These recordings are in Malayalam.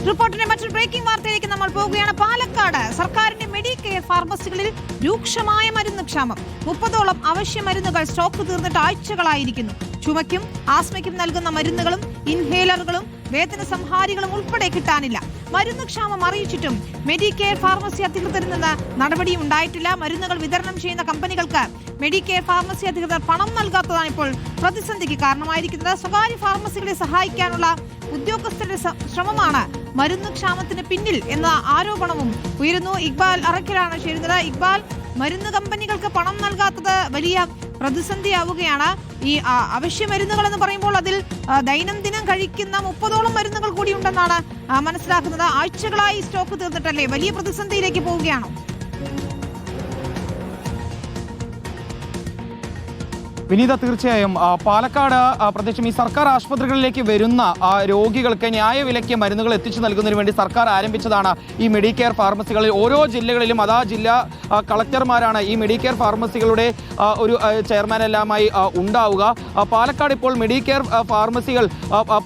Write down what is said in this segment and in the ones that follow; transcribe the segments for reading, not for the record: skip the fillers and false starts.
റിപ്പോർട്ടിന്റെ മറ്റൊരു ബ്രേക്കിംഗ് വാർത്തയിലേക്ക് നമ്മൾ പോവുകയാണ്. പാലക്കാട് സർക്കാരിന്റെ മെഡിക്കെയർ ഫാർമസികളിൽ രൂക്ഷമായ മരുന്ന് ക്ഷാമം. 30ഓളം അവശ്യ മരുന്നുകൾ സ്റ്റോക്ക് തീർന്നിട്ട് ആഴ്ചകളായിരിക്കുന്നു. ചുമയ്ക്കും ആസ്മയ്ക്കും നൽകുന്ന മരുന്നുകളും ഇൻഹേലറുകളും വേദന സംഹാരികളും ഉൾപ്പെടെ കിട്ടാനില്ല. മരുന്ന് ക്ഷാമം അറിയിച്ചിട്ടും മെഡിക്കെയർ ഫാർമസി അധികൃതരിൽ നിന്ന് നടപടിയും ഉണ്ടായിട്ടില്ല. മരുന്നുകൾ വിതരണം ചെയ്യുന്ന കമ്പനികൾക്ക് മെഡിക്കെയർ ഫാർമസി അധികൃതർ പണം നൽകാത്തതാണ് ഇപ്പോൾ പ്രതിസന്ധിക്ക് കാരണമായിരിക്കുന്നത്. സ്വകാര്യ ഫാർമസികളെ സഹായിക്കാനുള്ള ഉദ്യോഗസ്ഥരുടെ ശ്രമമാണ് മരുന്ന് ക്ഷാമത്തിന് പിന്നിൽ എന്ന ആരോപണവും ഉയരുന്നു. ഇക്ബാൽ അറക്കലാണ് ചേരുന്നത്. ഇക്ബാൽ, മരുന്ന് കമ്പനികൾക്ക് പണം നൽകാത്തത് വലിയ പ്രതിസന്ധിയാവുകയാണ്. ഈ അവശ്യ മരുന്നുകൾ എന്ന് പറയുമ്പോൾ അതിൽ ദൈനംദിനം കഴിക്കുന്ന 30ഓളം മരുന്നുകൾ കൂടി ഉണ്ടെന്നാണ് മനസ്സിലാക്കുന്നത്. ആഴ്ചകളായി സ്റ്റോക്ക് തീർന്നിട്ടല്ലേ? വലിയ പ്രതിസന്ധിയിലേക്ക് പോവുകയാണോ? വിനീത, തീർച്ചയായും പാലക്കാട് പ്രത്യേകിച്ചും ഈ സർക്കാർ ആശുപത്രികളിലേക്ക് വരുന്ന രോഗികൾക്ക് ന്യായവിലയ്ക്ക് മരുന്നുകൾ എത്തിച്ചു നൽകുന്നതിന് വേണ്ടി സർക്കാർ ആരംഭിച്ചതാണ് ഈ മെഡിക്കെയർ ഫാർമസികളിൽ. ഓരോ ജില്ലകളിലും അതാ ജില്ലാ കളക്ടർമാരാണ് ഈ മെഡിക്കെയർ ഫാർമസികളുടെ ഒരു ചെയർമാനെല്ലാമായി ഉണ്ടാവുക. പാലക്കാട് ഇപ്പോൾ മെഡിക്കെയർ ഫാർമസികൾ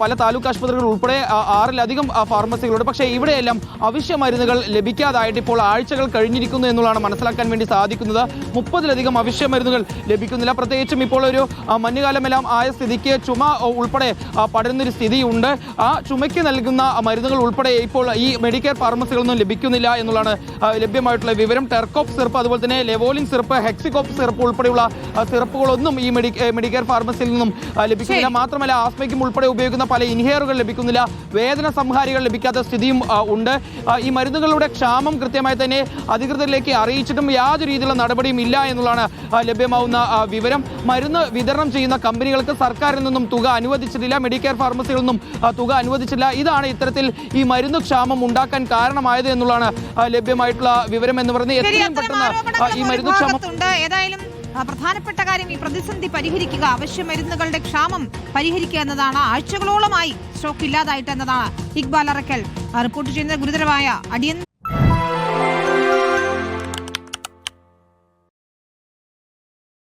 പല താലൂക്ക് ആശുപത്രികൾ ഉൾപ്പെടെ 6-ലധികം ഫാർമസികളുണ്ട്. പക്ഷേ ഇവിടെയെല്ലാം അവശ്യ മരുന്നുകൾ ലഭിക്കാതായിട്ട് ഇപ്പോൾ ആഴ്ചകൾ കഴിഞ്ഞിരിക്കുന്നു എന്നുള്ളതാണ് മനസ്സിലാക്കാൻ വേണ്ടി സാധിക്കുന്നത്. 30-ലധികം അവശ്യ മരുന്നുകൾ ലഭിക്കുന്നില്ല. പ്രത്യേകിച്ചും ഇപ്പോൾ ഒരു മഞ്ഞുകാലമെല്ലാം ആയ സ്ഥിതിക്ക് ചുമ ഉൾപ്പെടെ പടരുന്നൊരു സ്ഥിതിയുണ്ട്. ആ ചുമയ്ക്ക് നൽകുന്ന മരുന്നുകൾ ഉൾപ്പെടെ ഇപ്പോൾ ഈ മെഡിക്കെയർ ഫാർമസികളൊന്നും ലഭിക്കുന്നില്ല എന്നുള്ളതാണ് ലഭ്യമായിട്ടുള്ള വിവരം. ടെർകോപ്പ് സിറപ്പ്, അതുപോലെ തന്നെ ലെവോലിൻ സിറപ്പ്, ഹെക്സികോപ്പ് സിറപ്പ് ഉൾപ്പെടെയുള്ള സിറപ്പുകളൊന്നും ഈ മെഡിക്കെയർ ഫാർമസിയിൽ നിന്നും ലഭിക്കുന്നില്ല. മാത്രമല്ല ആസ്മയ്ക്കും ഉൾപ്പെടെ ഉപയോഗിക്കുന്ന പല ഇൻഹേലറുകൾ ലഭിക്കുന്നില്ല. വേദന സംഹാരികൾ ലഭിക്കാത്ത സ്ഥിതിയും ഉണ്ട്. ഈ മരുന്നുകളുടെ ക്ഷാമം കൃത്യമായി തന്നെ അധികൃതരിലേക്ക് അറിയിച്ചിട്ടും യാതൊരു രീതിയിലുള്ള നടപടിയും ഇല്ല എന്നുള്ളതാണ് ലഭ്യമാവുന്ന വിവരം. മരുന്ന് വിതരണം ചെയ്യുന്ന കമ്പനികൾക്ക് സർക്കാരിൽ നിന്നും തുക അനുവദിച്ചിട്ടില്ല. മെഡിക്കെയർ ഫാർമസികളിൽ നിന്നും തുക അനുവദിച്ചില്ല. ഇതാണ് ഇത്തരത്തിൽ ഈ മരുന്ന് ക്ഷാമം ഉണ്ടാക്കാൻ കാരണമായത് എന്നുള്ളതാണ് ലഭ്യമായിട്ടുള്ള വിവരം എന്ന് പറയുന്നത്. എത്രയും പെട്ടെന്ന് ഈ മരുന്ന് ക്ഷാമം ഏതായാലും പ്രധാനപ്പെട്ട കാര്യം ഈ പ്രതിസന്ധി പരിഹരിക്കുക, അവശ്യ മരുന്നുകളുടെ ക്ഷാമം പരിഹരിക്കുക എന്നതാണ്. ആഴ്ചകളോളമായി സ്റ്റോക്ക് ഇല്ലാതായിട്ട് എന്നതാണ് ഇക്ബാൽ അറക്കൽ റിപ്പോർട്ട് ചെയ്യുന്ന ഗുരുതരമായ